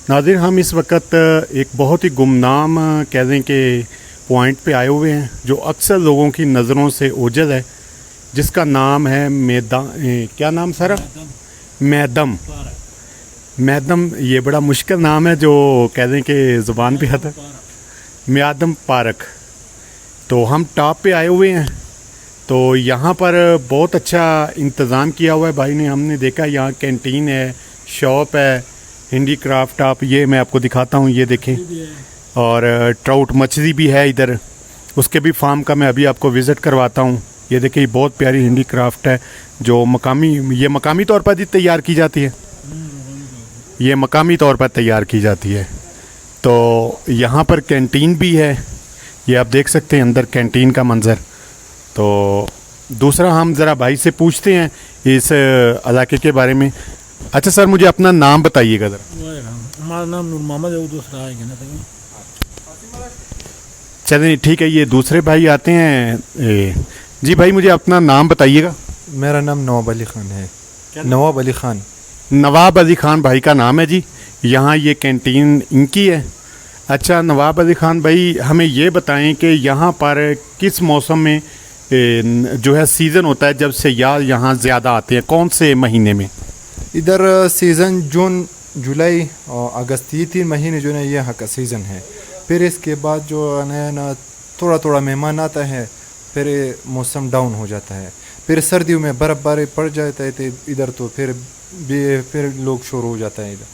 नाज़रीन, हम इस वक्त एक बहुत ही गुमनाम कह दें कि पॉइंट पे आए हुए हैं जो अक्सर लोगों की नज़रों से ओझल है, जिसका नाम है क्या नाम सर? मैदम। मैदम, ये बड़ा मुश्किल नाम है जो कह दें कि ज़ुबान पे आता है। म्यादम पार्क। तो हम टॉप पे आए हुए हैं, तो यहाँ पर बहुत अच्छा इंतज़ाम किया हुआ है भाई ने। हमने देखा यहाँ कैंटीन है, शॉप है, हिंदी क्राफ्ट आप, ये मैं आपको दिखाता हूँ, ये देखें। और ट्राउट मछली भी है इधर, उसके भी फार्म का मैं अभी आपको विज़िट करवाता हूँ। ये देखिए, ये बहुत प्यारी हिंदी क्राफ्ट है जो ये मकामी तौर पर तैयार की जाती है। ये मकामी तौर पर तैयार की जाती है। तो यहाँ पर कैंटीन भी है, ये आप देख सकते हैं अंदर कैंटीन का मंज़र। तो दूसरा हम ज़रा भाई से पूछते हैं इस इलाके के बारे में। अच्छा सर, मुझे अपना नाम बताइएगा ज़रा। हमारा नाम नूर मोहम्मद है, वो दूसरा आएगा ना। चलिए ठीक है, ये दूसरे भाई आते हैं। जी भाई, मुझे अपना नाम बताइएगा। मेरा नाम नवाब अली ख़ान है। नवाब अली ख़ान। नवाब अली ख़ान भाई का नाम है जी। यहाँ ये कैंटीन इनकी है। अच्छा नवाब अली ख़ान भाई, हमें ये बताएं कि यहाँ पर किस मौसम में जो है सीज़न होता है जब सयाह यहाँ ज़्यादा आते हैं, कौन से महीने में? इधर सीज़न जून जुलाई और अगस्त, ये 3 महीने जो है यहाँ का सीज़न है। फिर इसके बाद जो है ना थोड़ा थोड़ा मेहमान आता है, फिर मौसम डाउन हो जाता है। फिर सर्दियों में बर्फ़बारी पड़ जाता है इधर, तो फिर लोग शुरू हो जाता है इधर।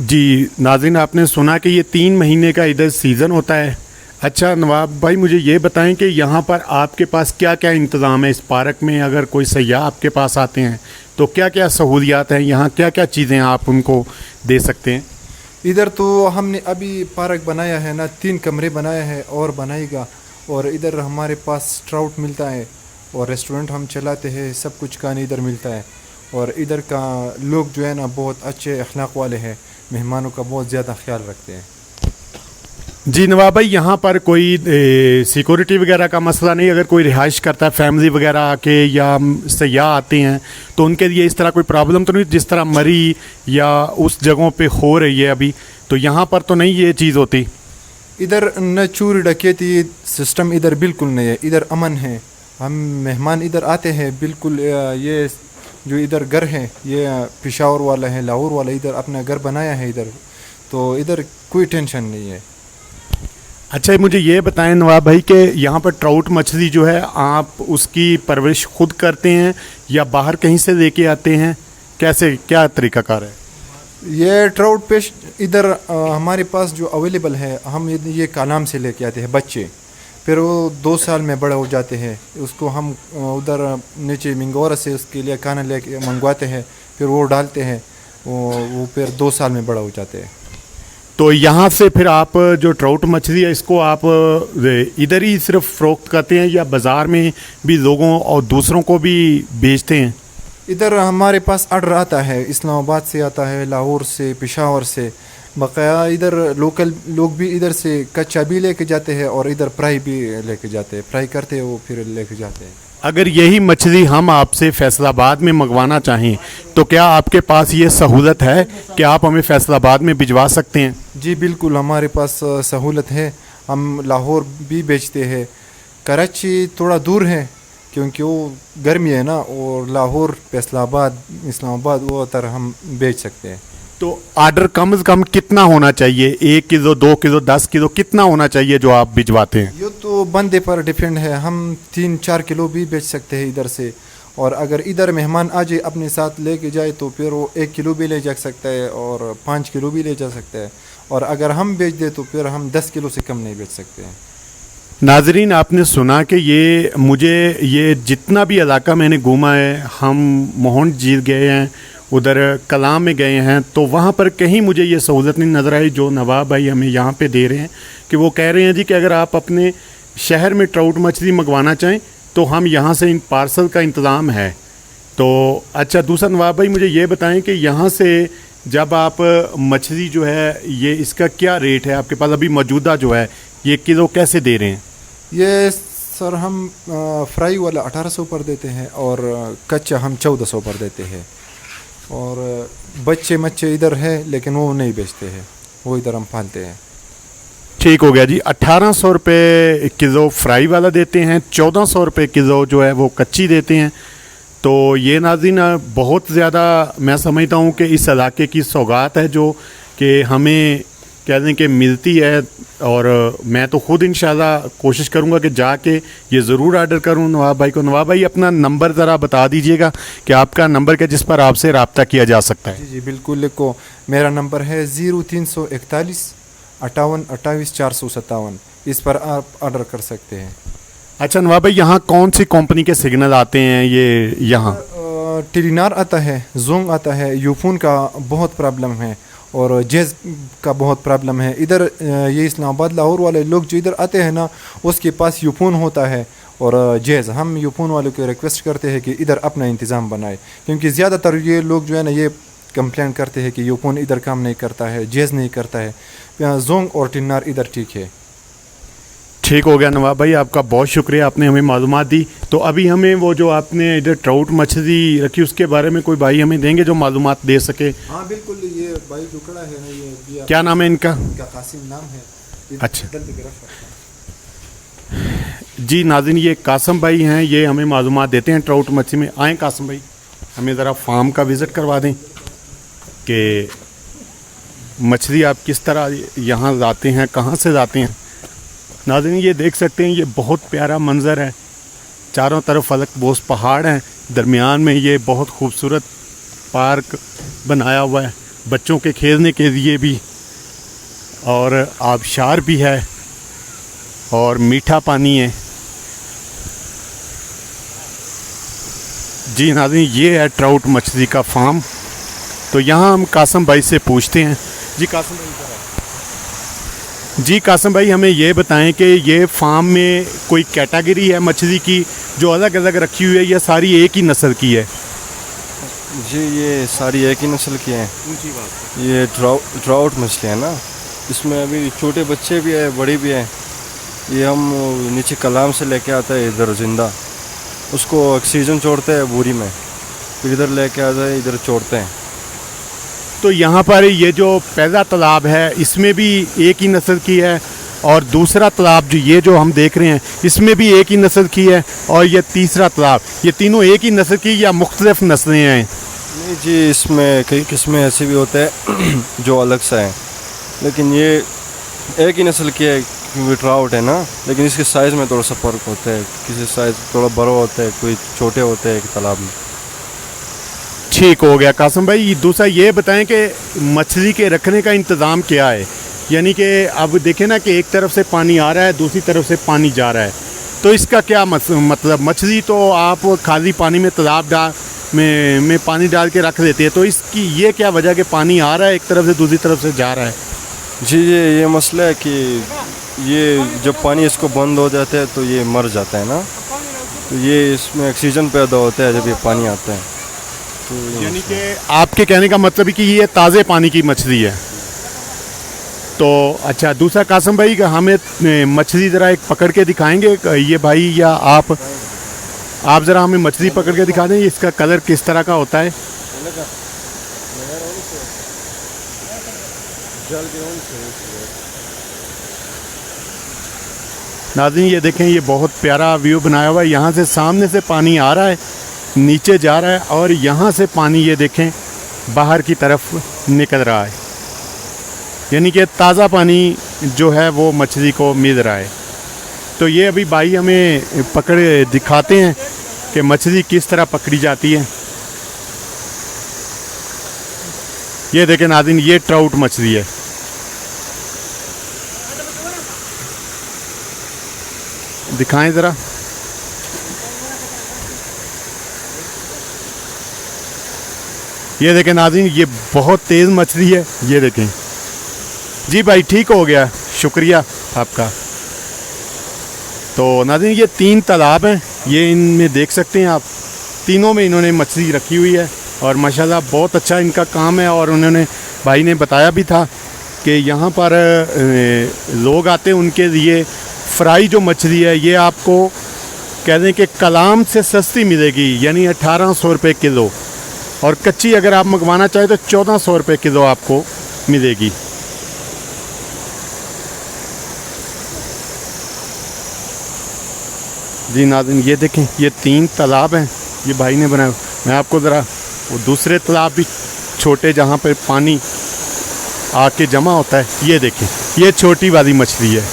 जी नाज़रीन, आपने सुना कि ये 3 महीने का इधर सीज़न होता है। अच्छा नवाब भाई, मुझे ये बताएं कि यहाँ पर आपके पास क्या क्या इंतज़ाम है इस पार्क में? अगर कोई सयाह आपके पास आते हैं तो क्या क्या सहूलियात हैं यहाँ, क्या क्या चीज़ें आप उनको दे सकते हैं? इधर तो हमने अभी पार्क बनाया है ना, 3 कमरे बनाए हैं और बनाएगा। और इधर हमारे पास ट्राउट मिलता है और रेस्टोरेंट हम चलाते हैं, सब कुछ खाने इधर मिलता है। और इधर का लोग जो है ना बहुत अच्छे अखलाक वाले हैं, मेहमानों का बहुत ज़्यादा ख्याल रखते हैं। जी नवाब भाई, यहाँ पर कोई सिक्योरिटी वगैरह का मसला नहीं? अगर कोई रिहाइश करता है, फैमिली वगैरह आके या सयाह आते हैं, तो उनके लिए इस तरह कोई प्रॉब्लम तो नहीं जिस तरह मरी या उस जगहों पे हो रही है अभी? तो यहाँ पर तो नहीं ये चीज़ होती? इधर न चोरी डकैती सिस्टम इधर बिल्कुल नहीं है, इधर अमन है। हम मेहमान इधर आते हैं बिल्कुल, ये जो इधर घर है ये पेशावर वाला है, लाहौर वाला, इधर अपना घर बनाया है इधर, तो इधर कोई टेंशन नहीं है। अच्छा मुझे ये बताएं नवाब भाई कि यहाँ पर ट्राउट मछली जो है, आप उसकी परवरिश खुद करते हैं या बाहर कहीं से लेके आते हैं? कैसे, क्या तरीक़ाकार है? ये ट्राउट फिश इधर हमारे पास जो अवेलेबल है, हम ये कालाम से लेके आते हैं बच्चे, फिर वो 2 साल में बड़ा हो जाते हैं। उसको हम उधर नीचे मिंगोरा से उसके लिए खाना लेके मंगवाते हैं, फिर वो डालते हैं, वो फिर 2 साल में बड़ा हो जाते हैं। तो यहाँ से फिर आप जो ट्राउट मछली है इसको आप इधर ही सिर्फ फ़रोख्त करते हैं या बाज़ार में भी लोगों और दूसरों को भी बेचते हैं? इधर हमारे पास ऑर्डर आता है, इस्लामाबाद से आता है, लाहौर से, पेशावर से, बकाया इधर लोकल लोग भी इधर से कच्चा भी लेके जाते हैं और इधर फ्राई भी लेके जाते हैं, फ्राई करते हैं वो फिर लेके जाते हैं। अगर यही मछली हम आपसे फैसलाबाद में मंगवाना चाहें तो क्या आपके पास ये सहूलत है कि आप हमें फैसलाबाद में भिजवा सकते हैं? जी बिल्कुल, हमारे पास सहूलत है। हम लाहौर भी बेचते हैं। कराची थोड़ा दूर है क्योंकि वो गर्मी है ना, और लाहौर, फैसलाबाद, इस्लामाबाद वो तरह हम बेच सकते हैं। तो ऑर्डर कम से कम कितना होना चाहिए? 1 किलो, 2 किलो, 10 किलो, कितना होना चाहिए जो आप भिजवाते हैं? ये तो बंदे पर डिपेंड है। हम 3-4 किलो भी बेच सकते हैं इधर से, और अगर इधर मेहमान आ जाए अपने साथ लेके जाए तो फिर वो 1 किलो भी ले जा सकता है और 5 किलो भी ले जा सकता है। और अगर हम बेच दे तो फिर हम 10 किलो से कम नहीं बेच सकते हैं। नाजरीन, आपने सुना कि ये जितना भी इलाका मैंने घूमा है, हम मोहन झील गए हैं, उधर कलाम में गए हैं, तो वहाँ पर कहीं मुझे ये सहूलत नहीं नज़र आई जो नवाब भाई हमें यहाँ पे दे रहे हैं। कि वो कह रहे हैं जी कि अगर आप अपने शहर में ट्राउट मछली मंगवाना चाहें तो हम यहाँ से इन पार्सल का इंतज़ाम है। तो अच्छा दूसरा नवाब भाई, मुझे ये बताएं कि यहाँ से जब आप मछली जो है ये इसका क्या रेट है आपके पास अभी मौजूदा जो है, ये किलो कैसे दे रहे हैं? ये सर हम फ्राई वाला 1800 पर देते हैं और कच्चा हम 1400 पर देते हैं। और बच्चे मच्छे इधर है लेकिन वो नहीं बेचते हैं, वो इधर हम पालते हैं। ठीक हो गया जी। 1800 रुपये किलो फ्राई वाला देते हैं, 1400 रुपये किलो जो है वो कच्ची देते हैं। तो ये नाज़रीन बहुत ज़्यादा मैं समझता हूँ कि इस इलाके की सौगात है जो कि हमें कह दें कि मिलती है। और मैं तो ख़ुद इंशाल्लाह कोशिश करूँगा कि जाके ये ज़रूर आर्डर करूँ नवाब भाई को। नवाब भाई अपना नंबर ज़रा बता दीजिएगा कि आपका नंबर क्या जिस पर आपसे रब्ता किया जा सकता है। जी जी बिल्कुल, लिखो, मेरा नंबर है 0341 58 28 457। इस पर आप ऑर्डर कर सकते हैं। अच्छा नवाब भाई, यहाँ कौन सी कंपनी के सिग्नल आते हैं ये यहाँ? टेलीनार आता है, जोंग आता है, यूफोन का बहुत प्रॉब्लम है और जेज का बहुत प्रॉब्लम है इधर। ये इस्लामाबाद लाहौर वाले लोग जो इधर आते हैं ना, उसके पास यूफोन होता है और जेज। हम यूफोन वालों को रिक्वेस्ट करते हैं कि इधर अपना इंतज़ाम बनाए, क्योंकि ज़्यादातर ये लोग जो है ना ये कंप्लेन करते हैं कि यूफोन इधर काम नहीं करता है, जेज नहीं करता है। जोंग और टेलीनार इधर ठीक है। ठीक हो गया नवाब भाई, आपका बहुत शुक्रिया, आपने हमें मालूमात दी। तो अभी हमें वो जो आपने इधर ट्राउट मछली रखी उसके बारे में कोई भाई हमें देंगे जो मालूमात दे सके? हाँ बिल्कुल, ये भाई जो खड़ा है ना ये क्या नाम है इनका? कासिम नाम है। अच्छा जी नाज़रीन, ये कासम भाई हैं, ये हमें मालूमात देते हैं ट्राउट मछली में। आएँ कासम भाई, हमें ज़रा फार्म का विज़िट करवा दें कि मछली आप किस तरह यहाँ लाते हैं, कहाँ से लाते हैं। नाज़रीन ये देख सकते हैं, ये बहुत प्यारा मंज़र है। चारों तरफ अलग बोस पहाड़ हैं, दरमियान में ये बहुत खूबसूरत पार्क बनाया हुआ है बच्चों के खेलने के लिए भी, और आबशार भी है और मीठा पानी है। जी नाज़रीन, ये है ट्राउट मछली का फार्म। तो यहाँ हम कासम भाई से पूछते हैं। जी कासम भाई, जी कासम भाई हमें ये बताएं कि ये फार्म में कोई कैटेगरी है मछली की जो अलग अलग रखी हुई है या सारी एक ही नस्ल की है? जी ये सारी एक ही नस्ल की हैं। ये ट्राउट मछली है ना, इसमें अभी छोटे बच्चे भी हैं, बड़ी भी हैं। ये हम नीचे कलाम से लेके आते हैं इधर ज़िंदा, उसको ऑक्सीजन छोड़ते हैं बोरी में, फिर इधर लेके आते हैं, इधर छोड़ते हैं। तो यहाँ पर ये जो पहला तालाब है इसमें भी एक ही नस्ल की है, और दूसरा तालाब जो हम देख रहे हैं इसमें भी एक ही नस्ल की है, और ये तीसरा तालाब, ये तीनों एक ही नस्ल की या मुख्तलिफ नस्लें हैं? नहीं जी, इसमें कई किस्में ऐसे भी होते हैं जो अलग से हैं, लेकिन ये एक ही नस्ल की है क्योंकि ट्राउट है ना, लेकिन इसके साइज़ में थोड़ा सा फ़र्क होता है। किसी साइज़ थोड़ा बड़ा होता है, कोई छोटे होते हैं एक तालाब में। ठीक हो गया कासम भाई। दूसरा ये बताएं कि मछली के रखने का इंतज़ाम क्या है? यानी कि अब देखें ना कि एक तरफ से पानी आ रहा है, दूसरी तरफ से पानी जा रहा है, तो इसका क्या मतलब? मछली तो आप खाली पानी में तालाब में पानी डाल के रख देते हैं, तो इसकी ये क्या वजह कि पानी आ रहा है एक तरफ से दूसरी तरफ से जा रहा है? जी ये मसला है कि ये जब पानी इसको बंद हो जाता है तो ये मर जाता है ना, तो ये इसमें ऑक्सीजन पैदा होता है जब ये पानी आता है। तो यानी कि आपके कहने का मतलब है कि ये ताज़े पानी की मछली है। तो अच्छा, दूसरा कासम भाई हमें मछली ज़रा एक पकड़ के दिखाएंगे ये भाई या आप ज़रा हमें मछली पकड़ के दिखा दें, इसका कलर किस तरह का होता है? नाज़रीन ये देखें, ये बहुत प्यारा व्यू बनाया हुआ है। यहाँ से सामने से पानी आ रहा है, नीचे जा रहा है, और यहाँ से पानी ये देखें बाहर की तरफ निकल रहा है, यानी कि ताज़ा पानी जो है वो मछली को मिल रहा है। तो ये अभी भाई हमें पकड़ दिखाते हैं कि मछली किस तरह पकड़ी जाती है। ये देखें नाज़रीन, ये ट्राउट मछली है। दिखाएं ज़रा। ये देखें नाज़रीन, ये बहुत तेज़ मछली है, ये देखें। जी भाई ठीक हो गया, शुक्रिया आपका। तो नाज़रीन ये 3 तालाब हैं, ये इनमें देख सकते हैं आप, तीनों में इन्होंने मछली रखी हुई है और माशाल्लाह बहुत अच्छा इनका काम है। और उन्होंने भाई ने बताया भी था कि यहाँ पर लोग आते हैं, उनके लिए फ्राई जो मछली है ये आपको कह दें कि कलाम से सस्ती मिलेगी, यानी 1800 रुपये किलो। और कच्ची अगर आप मंगवाना चाहें तो 1400 रुपये किलो आपको मिलेगी। जी नाज़रीन, ये देखें, ये 3 तालाब हैं ये भाई ने बनाए। मैं आपको ज़रा वो दूसरे तालाब भी छोटे जहाँ पर पानी आके जमा होता है, ये देखें, ये छोटी वाली मछली है।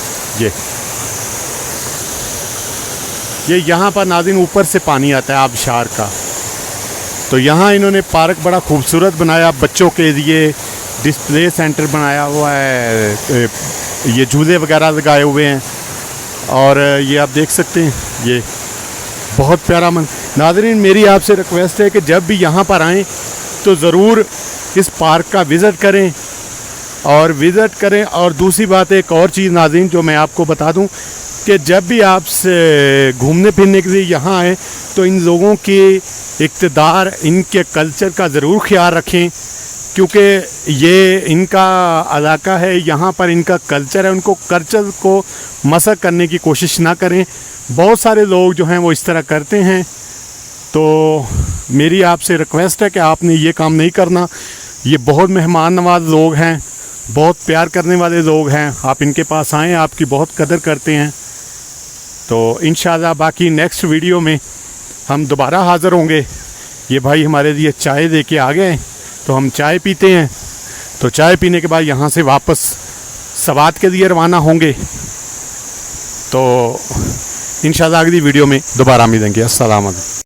ये यहाँ पर नाज़रीन ऊपर से पानी आता है आबशार का। तो यहाँ इन्होंने पार्क बड़ा खूबसूरत बनाया, बच्चों के लिए डिस्प्ले सेंटर बनाया हुआ है, ये झूले वगैरह लगाए हुए हैं। और ये आप देख सकते हैं, ये बहुत प्यारा मन। नाज़रीन, मेरी आपसे रिक्वेस्ट है कि जब भी यहाँ पर आएँ तो ज़रूर इस पार्क का विज़िट करें और दूसरी बात, एक और चीज़ नाज़रीन जो मैं आपको बता दूं कि जब भी आप घूमने फिरने के लिए यहाँ आए तो इन लोगों के इक़्तिदार, इनके कल्चर का ज़रूर ख्याल रखें, क्योंकि ये इनका इलाका है, यहाँ पर इनका कल्चर है, उनको कल्चर को मसख़ करने की कोशिश ना करें। बहुत सारे लोग जो हैं वो इस तरह करते हैं। तो मेरी आपसे रिक्वेस्ट है कि आपने ये काम नहीं करना। ये बहुत मेहमान नवाज लोग हैं, बहुत प्यार करने वाले लोग हैं। आप इनके पास आएँ, आपकी बहुत कदर करते हैं। तो इंशाल्लाह बाकी नेक्स्ट वीडियो में हम दोबारा हाज़िर होंगे। ये भाई हमारे लिए चाय लेके आ गए, तो हम चाय पीते हैं। तो चाय पीने के बाद यहाँ से वापस सवात के लिए रवाना होंगे। तो इंशाल्लाह अगली वीडियो में दोबारा मिलेंगे। अस्सलाम वालेकुम।